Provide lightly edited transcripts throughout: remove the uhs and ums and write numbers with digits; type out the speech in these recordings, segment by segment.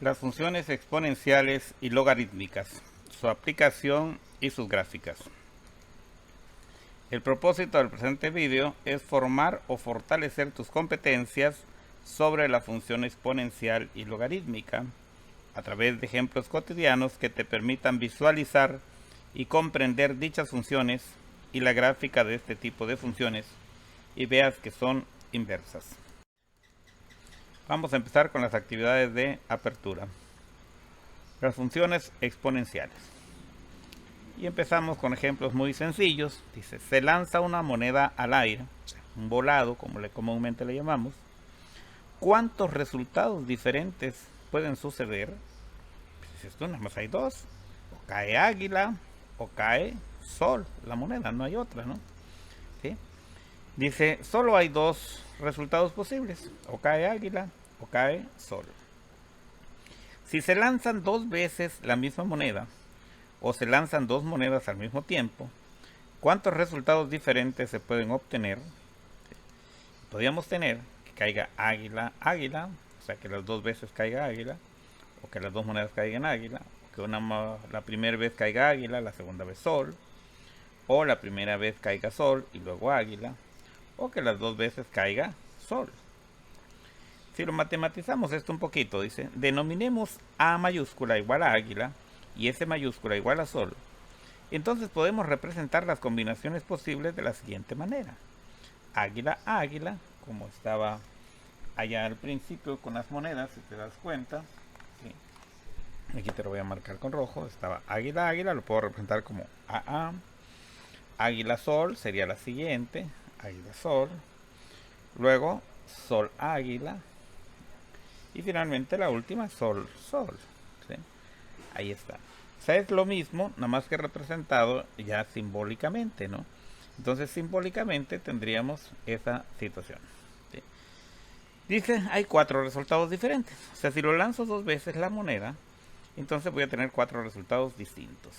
Las funciones exponenciales y logarítmicas, su aplicación y sus gráficas. El propósito del presente vídeo es formar o fortalecer tus competencias sobre la función exponencial y logarítmica a través de ejemplos cotidianos que te permitan visualizar y comprender dichas funciones y la gráfica de este tipo de funciones y veas que son inversas. Vamos a empezar con las actividades de apertura. Las funciones exponenciales. Y empezamos con ejemplos muy sencillos. Dice, se lanza una moneda al aire, un volado, como comúnmente le llamamos. ¿Cuántos resultados diferentes pueden suceder? Pues esto nada más hay dos. O cae águila o cae sol, la moneda, no hay otra, ¿no? ¿Sí? Dice, solo hay dos resultados posibles. O cae águila o cae sol. Si se lanzan dos veces la misma moneda, o se lanzan dos monedas al mismo tiempo, ¿cuántos resultados diferentes se pueden obtener? Podríamos tener que caiga águila, águila, o sea que las dos veces caiga águila, o que las dos monedas caigan águila, o que la primera vez caiga águila, la segunda vez sol, o la primera vez caiga sol y luego águila, o que las dos veces caiga sol. Si lo matematizamos esto un poquito, dice, denominemos A mayúscula igual a águila y S mayúscula igual a sol. Entonces podemos representar las combinaciones posibles de la siguiente manera. Águila, águila, como estaba allá al principio con las monedas, si te das cuenta. ¿Sí? Aquí te lo voy a marcar con rojo. Estaba águila, águila, lo puedo representar como AA. Águila, sol sería la siguiente. Águila, sol. Luego, sol, águila. Y finalmente la última, sol, sol. ¿Sí? Ahí está. O sea, es lo mismo, nada más que representado ya simbólicamente, ¿no? Entonces, simbólicamente tendríamos esa situación. ¿Sí? Dice, hay cuatro resultados diferentes. O sea, si lo lanzo dos veces la moneda, entonces voy a tener cuatro resultados distintos.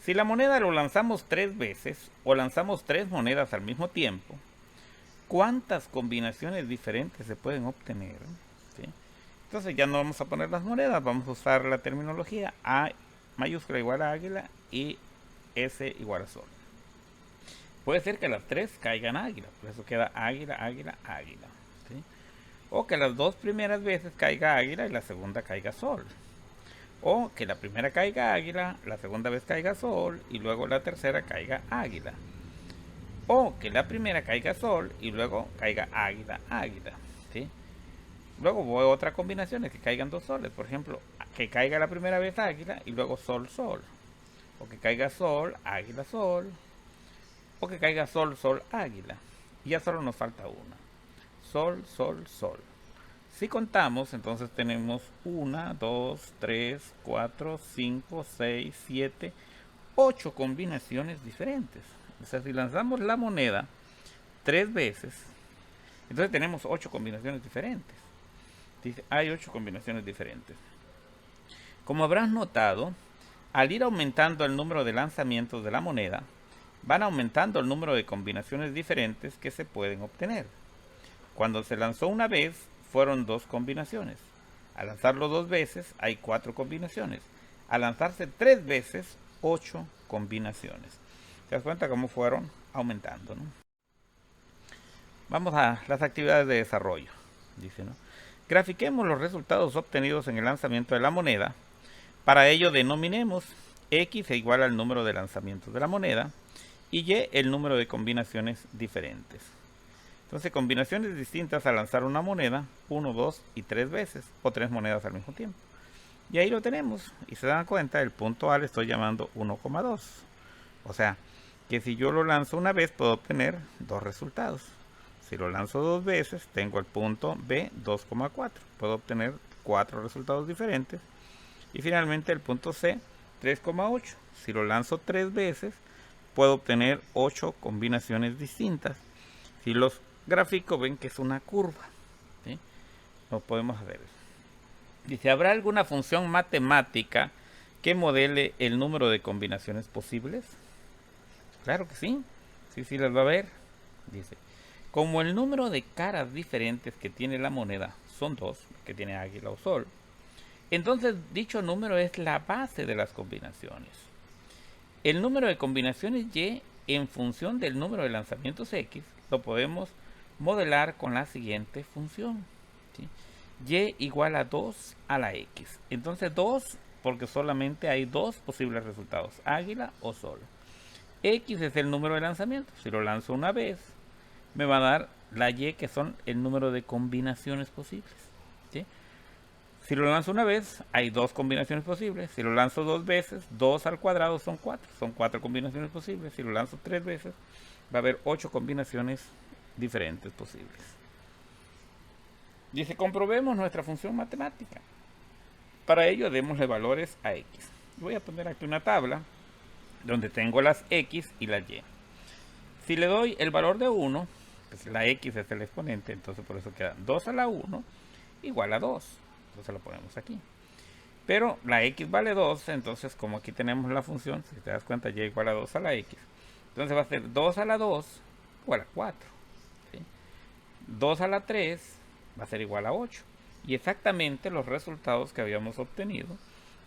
Si la moneda lo lanzamos tres veces o lanzamos tres monedas al mismo tiempo, ¿cuántas combinaciones diferentes se pueden obtener? ¿Sí? Entonces ya no vamos a poner las monedas, vamos a usar la terminología A mayúscula igual a águila y S igual a sol. Puede ser que las tres caigan águila, por eso queda águila, águila, águila. ¿Sí? O que las dos primeras veces caiga águila y la segunda caiga sol. O que la primera caiga águila, la segunda vez caiga sol y luego la tercera caiga águila. O que la primera caiga sol y luego caiga águila, águila. ¿Sí? Luego voy a otra combinación, que caigan dos soles. Por ejemplo, que caiga la primera vez águila y luego sol, sol. O que caiga sol, águila, sol. O que caiga sol, sol, águila. Y ya solo nos falta una. Sol, sol, sol. Si contamos, entonces tenemos 1, 2, 3, 4, 5, 6, 7, 8 combinaciones diferentes. O sea, si lanzamos la moneda tres veces, entonces tenemos 8 combinaciones diferentes. Dice, hay 8 combinaciones diferentes. Como habrás notado, al ir aumentando el número de lanzamientos de la moneda, van aumentando el número de combinaciones diferentes que se pueden obtener. Cuando se lanzó una vez, fueron 2 combinaciones. Al lanzarlo 2 veces, hay 4 combinaciones. Al lanzarse 3 veces, 8 combinaciones. ¿Te das cuenta cómo fueron aumentando, ¿no? Vamos a las actividades de desarrollo. Dice, ¿no? Grafiquemos los resultados obtenidos en el lanzamiento de la moneda. Para ello denominemos X igual al número de lanzamientos de la moneda y Y el número de combinaciones diferentes. Entonces, combinaciones distintas al lanzar una moneda 1, 2 y 3 veces, o 3 monedas al mismo tiempo. Y ahí lo tenemos. Y se dan cuenta, el punto A le estoy llamando 1,2. O sea, que si yo lo lanzo una vez, puedo obtener 2 resultados. Si lo lanzo 2 veces, tengo el punto B 2,4. Puedo obtener 4 resultados diferentes. Y finalmente el punto C 3,8. Si lo lanzo 3 veces, puedo obtener 8 combinaciones distintas. Si los gráfico ven que es una curva. ¿Sí? Lo podemos hacer. Dice, ¿habrá alguna función matemática que modele el número de combinaciones posibles? Claro que sí. Sí, las va a ver. Dice, como el número de caras diferentes que tiene la moneda son 2, que tiene águila o sol, Entonces, dicho número es la base de las combinaciones. El número de combinaciones y en función del número de lanzamientos x lo podemos modelar con la siguiente función, ¿sí? Y igual a 2 a la x. Entonces 2 porque solamente hay dos posibles resultados, águila o sol. X es el número de lanzamientos. Si lo lanzo una vez, me va a dar la y, que son el número de combinaciones posibles, ¿sí? Si lo lanzo una vez, hay dos combinaciones posibles. Si lo lanzo dos veces, 2 al cuadrado son 4. Son 4 combinaciones posibles. Si lo lanzo 3 veces, va a haber 8 combinaciones diferentes posibles. Dice, comprobemos nuestra función matemática. Para ello, démosle valores a x. Voy a poner aquí una tabla donde tengo las x y las y. Si le doy el valor de 1, pues la x es el exponente, entonces por eso queda 2 a la 1 igual a 2. Entonces lo ponemos aquí. Pero la x vale 2, entonces como aquí tenemos la función, si te das cuenta, y igual a 2 a la x. Entonces va a ser 2 a la 2 igual a 4. ¿Sí? 2 a la 3 va a ser igual a 8. Y exactamente los resultados que habíamos obtenido,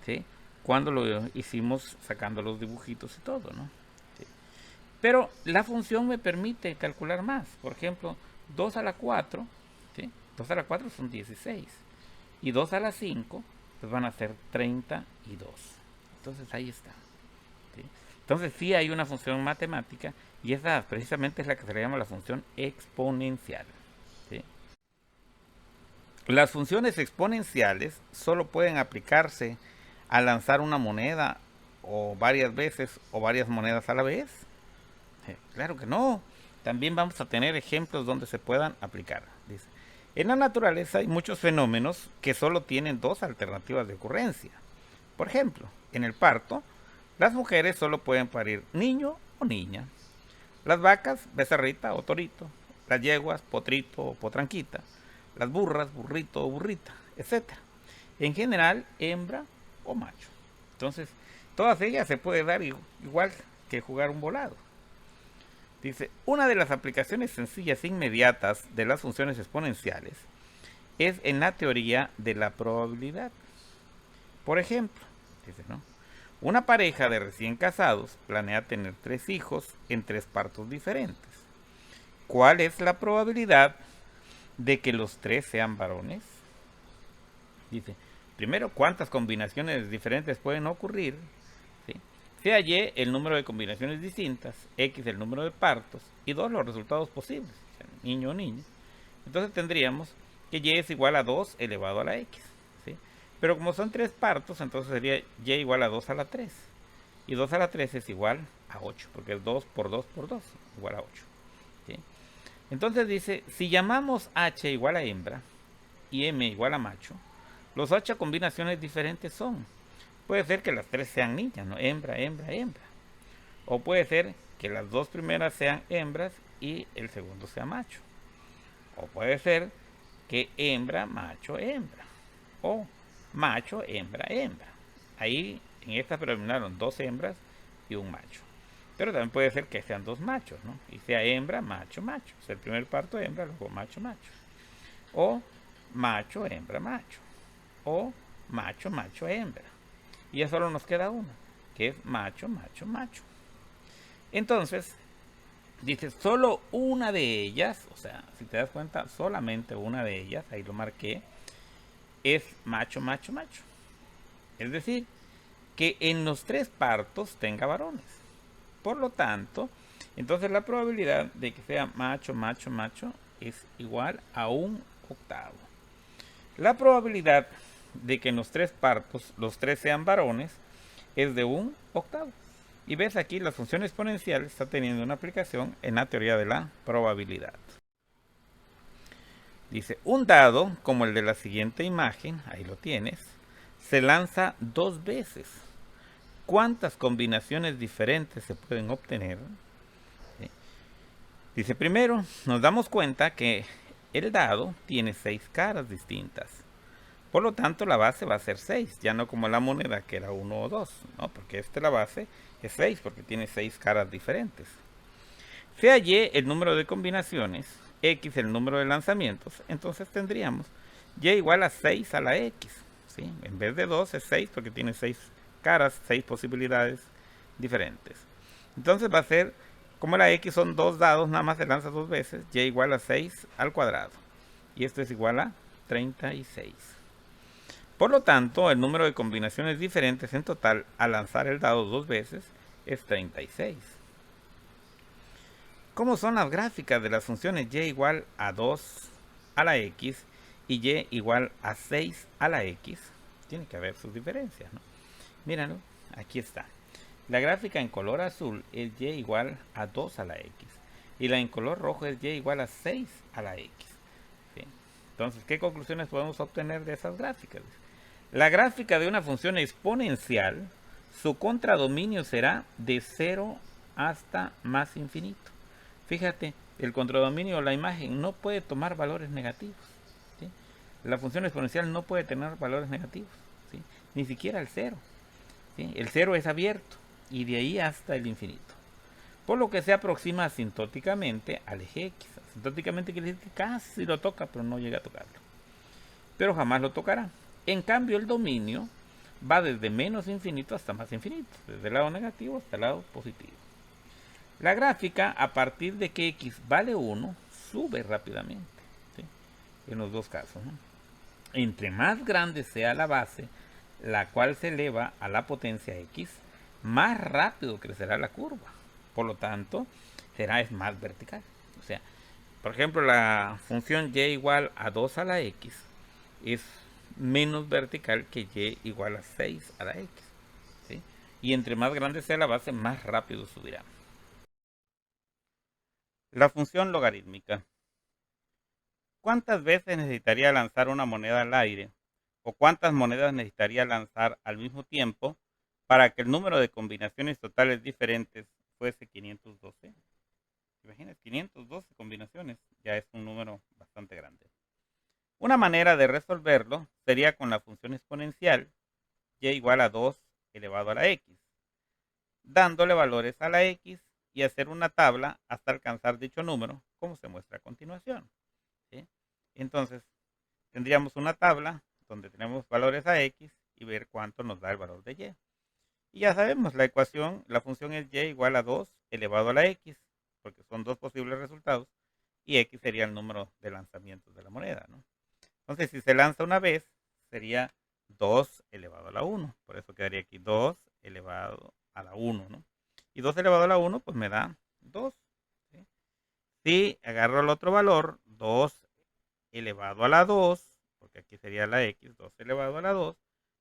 ¿sí?, cuando lo hicimos sacando los dibujitos y todo, ¿no? ¿Sí? Pero la función me permite calcular más. Por ejemplo, 2 a la 4, ¿sí?, 2 a la 4 son 16. Y 2 a la 5, pues van a ser 32. Entonces ahí está, ¿sí? Entonces sí hay una función matemática, y esa precisamente es la que se le llama la función exponencial, ¿sí? Las funciones exponenciales solo pueden aplicarse al lanzar una moneda o varias veces o varias monedas a la vez. Claro que no. También vamos a tener ejemplos donde se puedan aplicar. Dice, en la naturaleza hay muchos fenómenos que solo tienen dos alternativas de ocurrencia. Por ejemplo, en el parto, las mujeres solo pueden parir niño o niña. Las vacas, becerrita o torito. Las yeguas, potrito o potranquita. Las burras, burrito o burrita, etc. En general, hembra o macho. Entonces, todas ellas se puede dar igual que jugar un volado. Dice, una de las aplicaciones sencillas e inmediatas de las funciones exponenciales es en la teoría de la probabilidad. Por ejemplo, dice, ¿no?, una pareja de recién casados planea tener 3 hijos en 3 partos diferentes. ¿Cuál es la probabilidad de que los 3 sean varones? Dice, primero, ¿cuántas combinaciones diferentes pueden ocurrir? ¿Sí? Sea y el número de combinaciones distintas, x el número de partos, y 2 los resultados posibles, o sea, niño o niña. Entonces tendríamos que y es igual a 2 elevado a la x, ¿sí? Pero como son 3 partos, entonces sería y igual a 2 a la 3. Y 2 a la 3 es igual a 8, porque es 2 por 2 por 2, igual a 8. ¿Sí? Entonces dice, si llamamos h igual a hembra y m igual a macho, los 8 combinaciones diferentes son, puede ser que las 3 sean niñas, ¿no?, hembra, hembra, hembra. O puede ser que las 2 primeras sean hembras y el segundo sea macho. O puede ser que hembra, macho, hembra. O macho, hembra, hembra. Ahí en esta predominaron 2 hembras y un macho. Pero también puede ser que sean 2 machos, ¿no?, y sea hembra, macho, macho. O sea, el primer parto hembra, luego macho, macho. O macho, hembra, macho. O macho, macho, hembra. Y ya solo nos queda una, que es macho, macho, macho. Entonces, dice, solo una de ellas, o sea, si te das cuenta, solamente una de ellas, ahí lo marqué, es macho, macho, macho. Es decir, que en los 3 partos tenga varones. Por lo tanto, entonces la probabilidad de que sea macho, macho, macho es igual a 1/8. La probabilidad de que en los 3 partos los 3 sean varones es de 1/8. Y ves aquí, la función exponencial está teniendo una aplicación en la teoría de la probabilidad. Dice, un dado como el de la siguiente imagen, ahí lo tienes, se lanza 2 veces. ¿Cuántas combinaciones diferentes se pueden obtener? ¿Sí? Dice, primero, nos damos cuenta que el dado tiene 6 caras distintas. Por lo tanto, la base va a ser 6, ya no como la moneda que era 1 o 2, ¿no?, porque la base es 6 porque tiene 6 caras diferentes. Sea y el número de combinaciones, x el número de lanzamientos, entonces tendríamos y igual a 6 a la x. ¿sí? En vez de 2 es 6 porque tiene 6 caras, 6 posibilidades diferentes. Entonces va a ser, como la x son dos dados, nada más se lanza dos veces, y igual a 6 al cuadrado. Y esto es igual a 36. Por lo tanto, el número de combinaciones diferentes en total al lanzar el dado dos veces es 36. ¿Cómo son las gráficas de las funciones y igual a 2 a la x y y igual a 6 a la x? Tiene que haber sus diferencias, ¿no? Míralo, aquí está. La gráfica en color azul es y igual a 2 a la x. Y la en color rojo es y igual a 6 a la x. ¿Sí? Entonces, ¿qué conclusiones podemos obtener de esas gráficas? La gráfica de una función exponencial, su contradominio será de 0 hasta más infinito. Fíjate, el contradominio, la imagen, no puede tomar valores negativos. ¿Sí? La función exponencial no puede tener valores negativos. ¿Sí? Ni siquiera el 0. ¿Sí? El 0 es abierto y de ahí hasta el infinito. Por lo que se aproxima asintóticamente al eje X. Asintóticamente quiere decir que casi lo toca, pero no llega a tocarlo. Pero jamás lo tocará. En cambio, el dominio va desde menos infinito hasta más infinito. Desde el lado negativo hasta el lado positivo. La gráfica, a partir de que x vale 1, sube rápidamente. ¿Sí? En los dos casos, ¿no? Entre más grande sea la base, la cual se eleva a la potencia x, más rápido crecerá la curva. Por lo tanto, será más vertical. O sea, por ejemplo, la función y igual a 2 a la x es menos vertical que y igual a 6 a la x. ¿Sí? Y entre más grande sea la base, más rápido subirá. La función logarítmica. ¿Cuántas veces necesitaría lanzar una moneda al aire? ¿O cuántas monedas necesitaría lanzar al mismo tiempo para que el número de combinaciones totales diferentes fuese 512? Imaginas, 512 combinaciones ya es un número bastante grande. Una manera de resolverlo sería con la función exponencial y igual a 2 elevado a la x, dándole valores a la x y hacer una tabla hasta alcanzar dicho número, como se muestra a continuación. ¿Sí? Entonces, tendríamos una tabla donde tenemos valores a x y ver cuánto nos da el valor de y. Y ya sabemos, la ecuación, la función es y igual a 2 elevado a la x, porque son dos posibles resultados, y x sería el número de lanzamientos de la moneda, ¿no? Entonces, si se lanza una vez, sería 2 elevado a la 1. Por eso quedaría aquí 2 elevado a la 1, ¿no? Y 2 elevado a la 1, pues me da 2. ¿Sí? Si agarro el otro valor, 2 elevado a la 2, porque aquí sería la x, 2 elevado a la 2,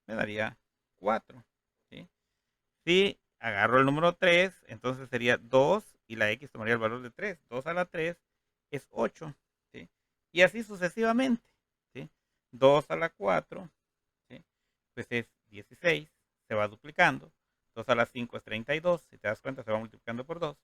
me daría 4. ¿Sí? Si agarro el número 3, entonces sería 2 y la x tomaría el valor de 3. 2 a la 3 es 8. ¿Sí? Y así sucesivamente. ¿Sí? 2 a la 4, ¿sí? Pues es 16, se va duplicando. 2 a la 5 es 32, si te das cuenta se va multiplicando por 2.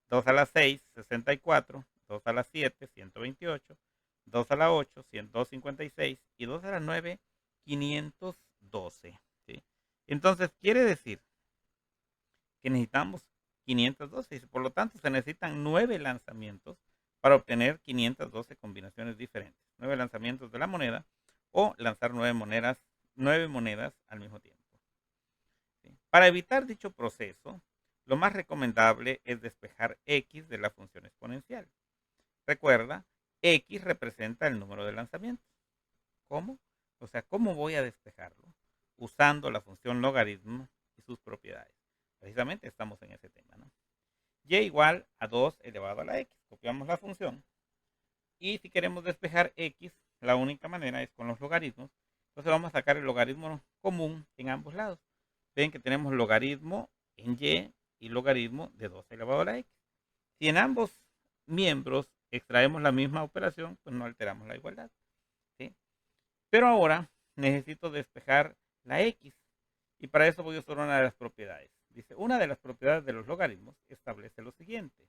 2 a la 6, 64. 2 a la 7, 128. 2 a la 8, 156. Y 2 a la 9, 512. ¿Sí? Entonces quiere decir que necesitamos 512. Por lo tanto, se necesitan 9 lanzamientos para obtener 512 combinaciones diferentes. 9 lanzamientos de la moneda o lanzar 9 monedas al mismo tiempo. ¿Sí? Para evitar dicho proceso, lo más recomendable es despejar x de la función exponencial. Recuerda, x representa el número de lanzamientos. ¿Cómo? O sea, ¿cómo voy a despejarlo? Usando la función logaritmo y sus propiedades. Precisamente estamos en ese tema, ¿no? Y igual a 2 elevado a la x. Copiamos la función. Y si queremos despejar x, la única manera es con los logaritmos. Entonces vamos a sacar el logaritmo común en ambos lados. Ven que tenemos logaritmo en y logaritmo de 2 elevado a la x. Si en ambos miembros extraemos la misma operación, pues no alteramos la igualdad. ¿Sí? Pero ahora necesito despejar la x. Y para eso voy a usar una de las propiedades. Dice, una de las propiedades de los logaritmos establece lo siguiente.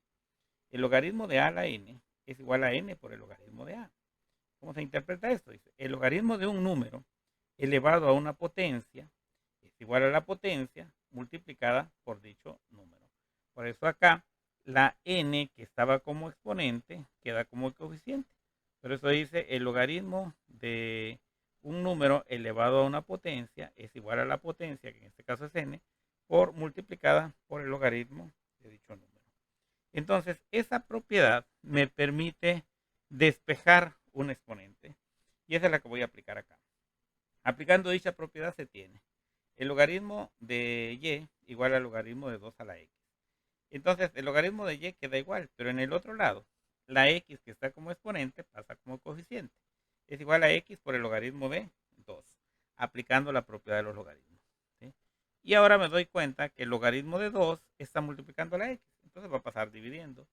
El logaritmo de a a la n es igual a n por el logaritmo de a. ¿Cómo se interpreta esto? Dice, el logaritmo de un número elevado a una potencia es igual a la potencia multiplicada por dicho número. Por eso acá la n que estaba como exponente queda como coeficiente. Por eso dice el logaritmo de un número elevado a una potencia es igual a la potencia, que en este caso es n, multiplicada por el logaritmo de dicho número. Entonces, esa propiedad me permite despejar un exponente. Y esa es la que voy a aplicar acá. Aplicando dicha propiedad se tiene el logaritmo de y igual al logaritmo de 2 a la x. Entonces, el logaritmo de y queda igual, pero en el otro lado, la x que está como exponente pasa como coeficiente. Es igual a x por el logaritmo de 2, aplicando la propiedad de los logaritmos. ¿Sí? Y ahora me doy cuenta que el logaritmo de 2 está multiplicando la x. Entonces va a pasar dividiendo.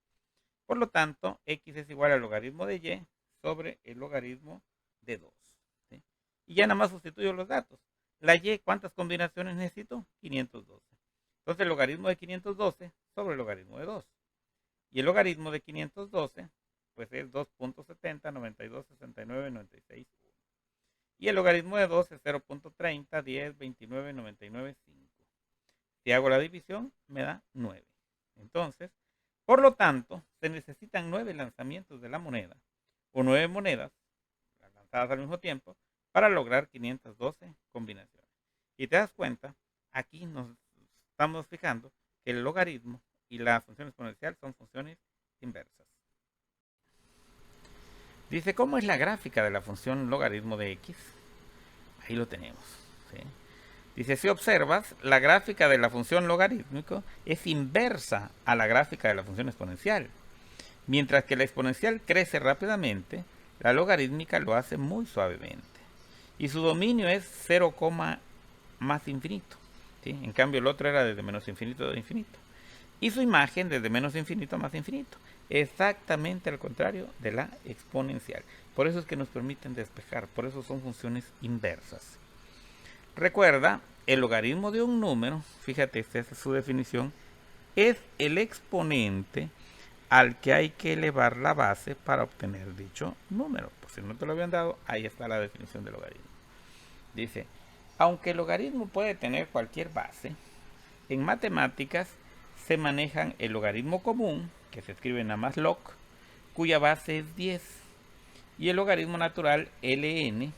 Por lo tanto, x es igual al logaritmo de y sobre el logaritmo de 2. ¿Sí? Y ya nada más sustituyo los datos. La y, ¿cuántas combinaciones necesito? 512. Entonces el logaritmo de 512 sobre el logaritmo de 2. Y el logaritmo de 512, pues es 2.70, 92, 69, 96, 1. Y el logaritmo de 2 es 0.30, 10, 29, 99, 5. Si hago la división, me da 9. Entonces, por lo tanto, se necesitan 9 lanzamientos de la moneda, o 9 monedas lanzadas al mismo tiempo, para lograr 512 combinaciones. Y te das cuenta, aquí nos estamos fijando que el logaritmo y la función exponencial son funciones inversas. Dice, ¿cómo es la gráfica de la función logaritmo de x? Ahí lo tenemos. ¿Sí? Dice, si observas, la gráfica de la función logarítmico es inversa a la gráfica de la función exponencial. Mientras que la exponencial crece rápidamente, la logarítmica lo hace muy suavemente. Y su dominio es 0, más infinito. ¿Sí? En cambio, el otro era desde menos infinito a infinito. Y su imagen desde menos infinito a más infinito. Exactamente al contrario de la exponencial. Por eso es que nos permiten despejar. Por eso son funciones inversas. Recuerda, el logaritmo de un número, fíjate, esta es su definición, es el exponente al que hay que elevar la base para obtener dicho número. Por si no te lo habían dado, ahí está la definición del logaritmo. Dice, aunque el logaritmo puede tener cualquier base, en matemáticas se manejan el logaritmo común, que se escribe nada más log, cuya base es 10, y el logaritmo natural ln,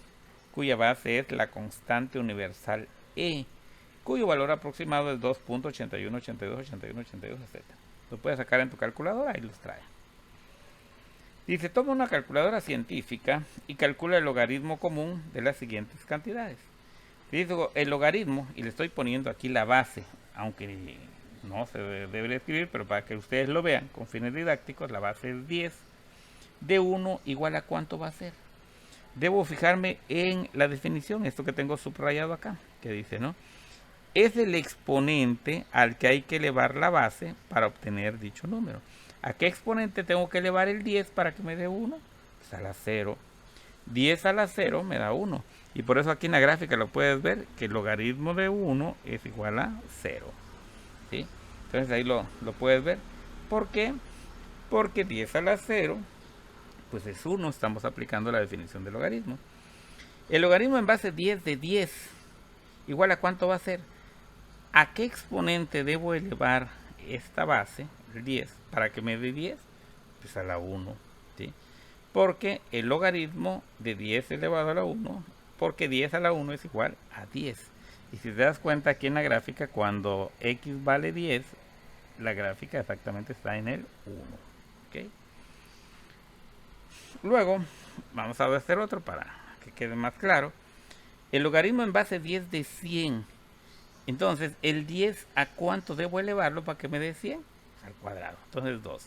cuya base es la constante universal e, cuyo valor aproximado es 2.81828182, etc. Lo puedes sacar en tu calculadora y los trae. Dice, toma una calculadora científica y calcula el logaritmo común de las siguientes cantidades. Dice el logaritmo, y le estoy poniendo aquí la base, aunque no se debe escribir, pero para que ustedes lo vean con fines didácticos, la base es 10. De 1 igual a ¿cuánto va a ser? Debo fijarme en la definición, esto que tengo subrayado acá, que dice, ¿no? Es el exponente al que hay que elevar la base para obtener dicho número. ¿A qué exponente tengo que elevar el 10 para que me dé 1? Pues a la 0. 10 a la 0 me da 1. Y por eso aquí en la gráfica lo puedes ver, que el logaritmo de 1 es igual a 0. ¿Sí? Entonces ahí lo puedes ver. ¿Por qué? Porque 10 a la 0, pues es 1. Estamos aplicando la definición del logaritmo. El logaritmo en base 10 de 10, ¿igual a cuánto va a ser? ¿A qué exponente debo elevar esta base, el 10, para que me dé 10? Pues a la 1. ¿Sí? Porque el logaritmo de 10 elevado a la 1, porque 10 a la 1 es igual a 10. Y si te das cuenta aquí en la gráfica, cuando x vale 10, la gráfica exactamente está en el 1. ¿Okay? Luego, vamos a hacer otro para que quede más claro. El logaritmo en base 10 de 100. Entonces, el 10, ¿a cuánto debo elevarlo para que me dé 100? Al cuadrado. Entonces, 2.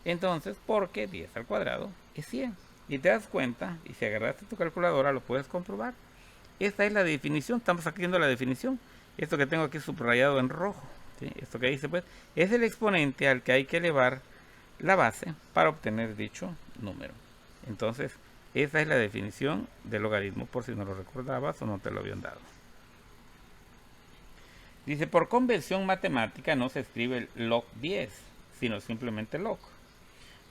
Entonces, porque 10 al cuadrado es 100. Y te das cuenta, y si agarraste tu calculadora, lo puedes comprobar. Esta es la definición, estamos haciendo la definición. Esto que tengo aquí subrayado en rojo, ¿sí? Esto que dice, pues, es el exponente al que hay que elevar la base para obtener dicho número. Entonces, esa es la definición del logaritmo, por si no lo recordabas o no te lo habían dado. Dice, por convención matemática no se escribe el log 10, sino simplemente log.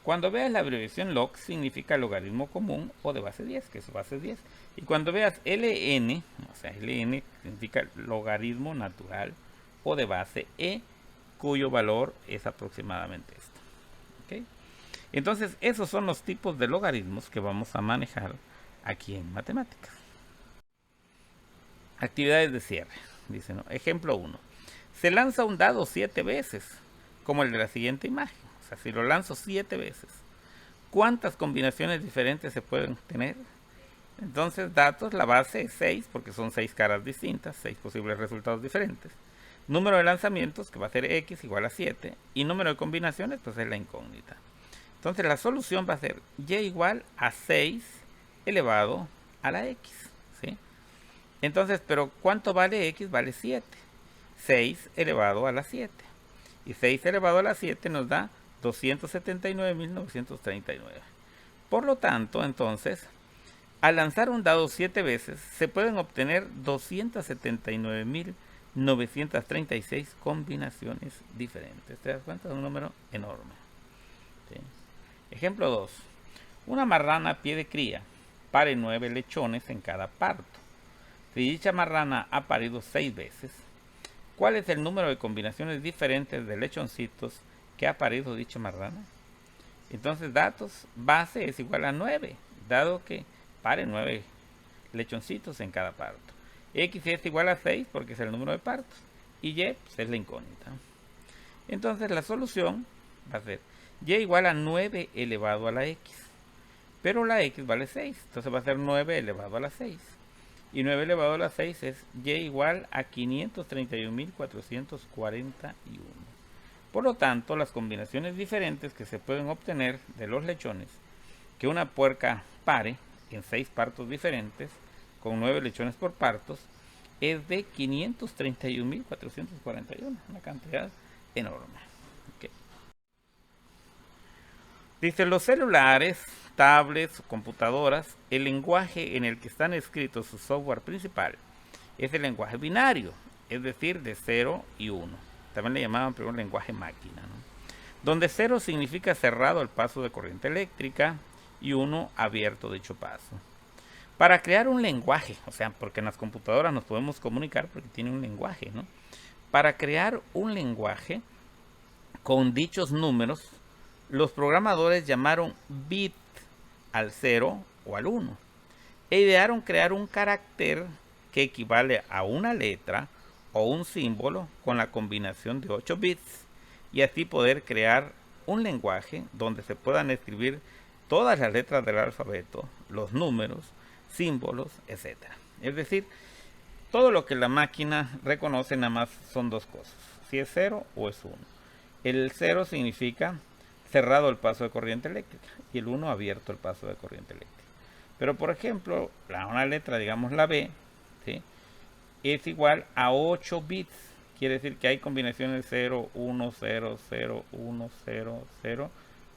Cuando veas la abreviación log, significa logaritmo común o de base 10, que es base 10. Y cuando veas ln, o sea, ln significa logaritmo natural o de base e, cuyo valor es aproximadamente esto. ¿Okay? Entonces, esos son los tipos de logaritmos que vamos a manejar aquí en matemáticas. Actividades de cierre. Dice, ¿no? Ejemplo 1. Se lanza un dado 7 veces, como el de la siguiente imagen. O sea, si lo lanzo 7 veces, ¿cuántas combinaciones diferentes se pueden tener? Entonces, datos, la base es 6, porque son 6 caras distintas, 6 posibles resultados diferentes. Número de lanzamientos, que va a ser x igual a 7, y número de combinaciones, pues es la incógnita. Entonces, la solución va a ser y igual a 6 elevado a la x, ¿sí? Entonces, pero ¿cuánto vale x? Vale 7. 6 elevado a la 7. Y 6 elevado a la 7 nos da 279.939. Por lo tanto, entonces, al lanzar un dado 7 veces, se pueden obtener 279.936 combinaciones diferentes. ¿Te das cuenta? Es un número enorme. ¿Sí? Ejemplo 2. Una marrana a pie de cría pare 9 lechones en cada parto. Si dicha marrana ha parido 6 veces, ¿cuál es el número de combinaciones diferentes de lechoncitos que ha parido dicha marrana? Entonces, datos, base es igual a 9, dado que pare 9 lechoncitos en cada parto. X es igual a 6 porque es el número de partos. Y Y pues, es la incógnita. Entonces, la solución va a ser Y igual a 9 elevado a la X. Pero la X vale 6. Entonces va a ser 9 elevado a la 6. Y 9 elevado a la 6 es Y igual a 531.441. Por lo tanto, las combinaciones diferentes que se pueden obtener de los lechones que una puerca pare en 6 partos diferentes, con 9 lechones por partos, es de 531.441, una cantidad enorme. Okay. Dice, los celulares, tablets, computadoras, el lenguaje en el que están escritos su software principal es el lenguaje binario, es decir, de 0 y 1. También le llamaban primero lenguaje máquina, ¿no? Donde 0 significa cerrado el paso de corriente eléctrica y 1 abierto dicho paso. Para crear un lenguaje, o sea, porque en las computadoras nos podemos comunicar porque tiene un lenguaje, ¿no? Para crear un lenguaje con dichos números, los programadores llamaron bit al 0 o al 1 e idearon crear un carácter que equivale a una letra o un símbolo con la combinación de 8 bits y así poder crear un lenguaje donde se puedan escribir todas las letras del alfabeto, los números, símbolos, etc. Es decir, todo lo que la máquina reconoce nada más son dos cosas, si es 0 o es 1. El 0 significa cerrado el paso de corriente eléctrica y el 1 abierto el paso de corriente eléctrica. Pero por ejemplo, una letra, digamos la B, ¿sí?, es igual a 8 bits. Quiere decir que hay combinaciones 0, 1, 0, 0, 1, 0, 0,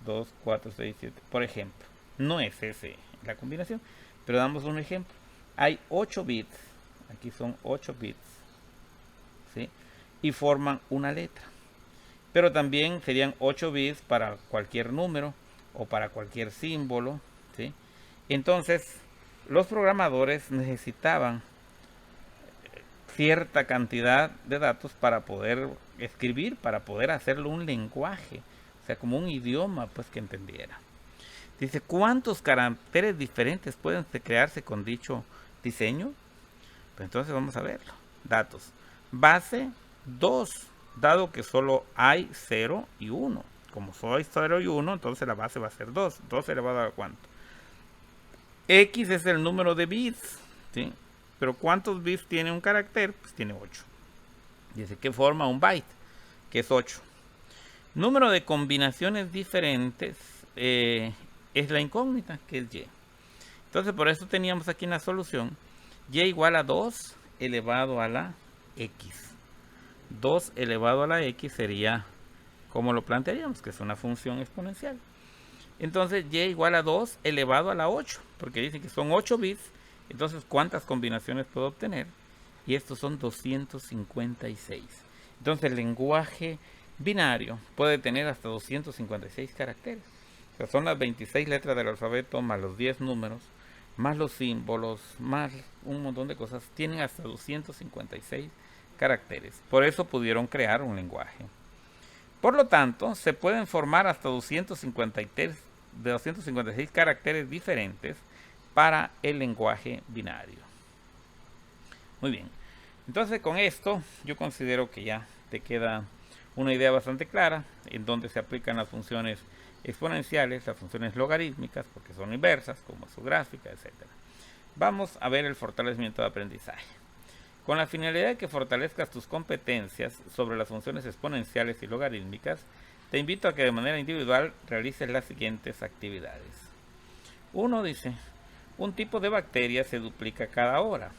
2, 4, 6, 7. Por ejemplo, no es ese la combinación, pero damos un ejemplo. Hay 8 bits, aquí son 8 bits, ¿sí?, y forman una letra. Pero también serían 8 bits para cualquier número o para cualquier símbolo, ¿sí? Entonces, los programadores necesitaban cierta cantidad de datos para poder escribir, para poder hacerlo un lenguaje, o sea, como un idioma, pues, que entendiera. Dice, ¿cuántos caracteres diferentes pueden crearse con dicho diseño? Pues entonces vamos a verlo. Datos. Base 2, dado que solo hay 0 y 1. Como solo hay 0 y 1, entonces la base va a ser 2. 2 elevado a ¿cuánto? X es el número de bits, ¿sí? Pero ¿cuántos bits tiene un carácter? Pues tiene 8. Dice que forma un byte, que es 8. Número de combinaciones diferentes es la incógnita, que es Y. Entonces por eso teníamos aquí en la solución Y igual a 2 elevado a la X. 2 elevado a la X sería como lo plantearíamos, que es una función exponencial. Entonces Y igual a 2 elevado a la 8, porque dice que son 8 bits. Entonces, ¿cuántas combinaciones puedo obtener? Y estos son 256. Entonces, el lenguaje binario puede tener hasta 256 caracteres. O sea, son las 26 letras del alfabeto, más los 10 números, más los símbolos, más un montón de cosas. Tienen hasta 256 caracteres. Por eso pudieron crear un lenguaje. Por lo tanto, se pueden formar hasta 256 caracteres diferentes para el lenguaje binario. Muy bien. Entonces con esto yo considero que ya te queda una idea bastante clara en dónde se aplican las funciones exponenciales, las funciones logarítmicas, porque son inversas, como su gráfica, etc. Vamos a ver el fortalecimiento de aprendizaje. Con la finalidad de que fortalezcas tus competencias sobre las funciones exponenciales y logarítmicas, te invito a que de manera individual realices las siguientes actividades. 1 dice, un tipo de bacteria se duplica cada hora.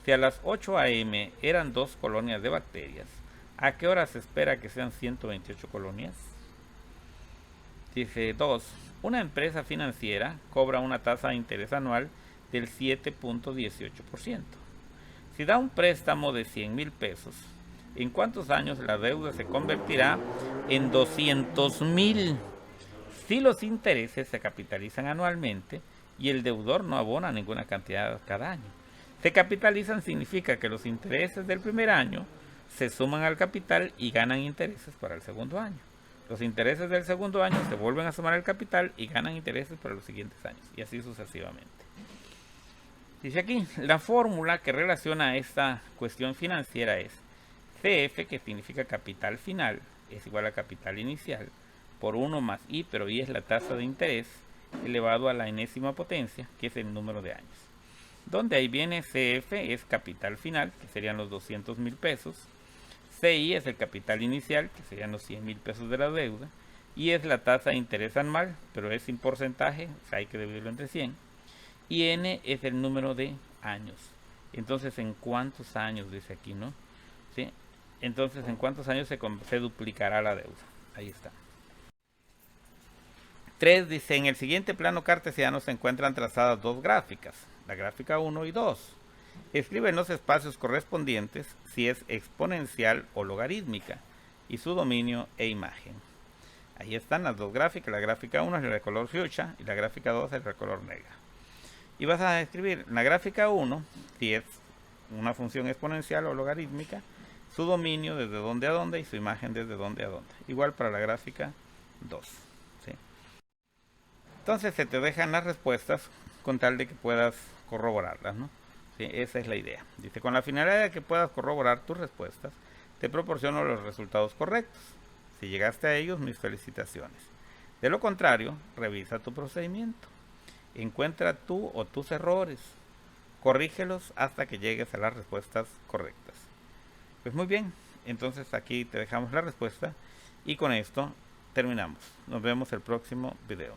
Si a las 8 a.m. eran 2 colonias de bacterias, ¿a qué hora se espera que sean 128 colonias? Dice 2. Una empresa financiera cobra una tasa de interés anual del 7.18%. Si da un préstamo de 100,000 pesos, ¿en cuántos años la deuda se convertirá en 200,000? Si los intereses se capitalizan anualmente y el deudor no abona ninguna cantidad cada año. Se capitalizan significa que los intereses del primer año se suman al capital y ganan intereses para el segundo año. Los intereses del segundo año se vuelven a sumar al capital y ganan intereses para los siguientes años, y así sucesivamente. Dice aquí, la fórmula que relaciona esta cuestión financiera es CF, que significa capital final, es igual a capital inicial, por 1 más I, pero I es la tasa de interés, elevado a la enésima potencia, que es el número de años. Donde ahí viene CF es capital final, que serían los 200,000 pesos. CI es el capital inicial, que serían los 100,000 pesos de la deuda. Y es la tasa de interés anual, pero es sin porcentaje, o sea, hay que dividirlo entre 100. Y N es el número de años. Entonces, ¿en cuántos años? Dice aquí, ¿no? ¿Sí? Entonces, ¿en cuántos años se duplicará la deuda? Ahí está. 3 dice, en el siguiente plano cartesiano se encuentran trazadas dos gráficas, la gráfica 1 y 2. Escribe en los espacios correspondientes si es exponencial o logarítmica y su dominio e imagen. Ahí están las dos gráficas, la gráfica 1 es la de color fuchsia y la gráfica 2 es de color negra. Y vas a escribir en la gráfica 1 si es una función exponencial o logarítmica, su dominio desde dónde a dónde y su imagen desde dónde a dónde. Igual para la gráfica 2. ¿Sí? Entonces se te dejan las respuestas con tal de que puedas corroborarlas, ¿no? Sí, esa es la idea. Dice, con la finalidad de que puedas corroborar tus respuestas, te proporciono los resultados correctos. Si llegaste a ellos, mis felicitaciones. De lo contrario, revisa tu procedimiento. Encuentra tú o tus errores. Corrígelos hasta que llegues a las respuestas correctas. Pues muy bien, entonces aquí te dejamos la respuesta y con esto terminamos. Nos vemos el próximo video.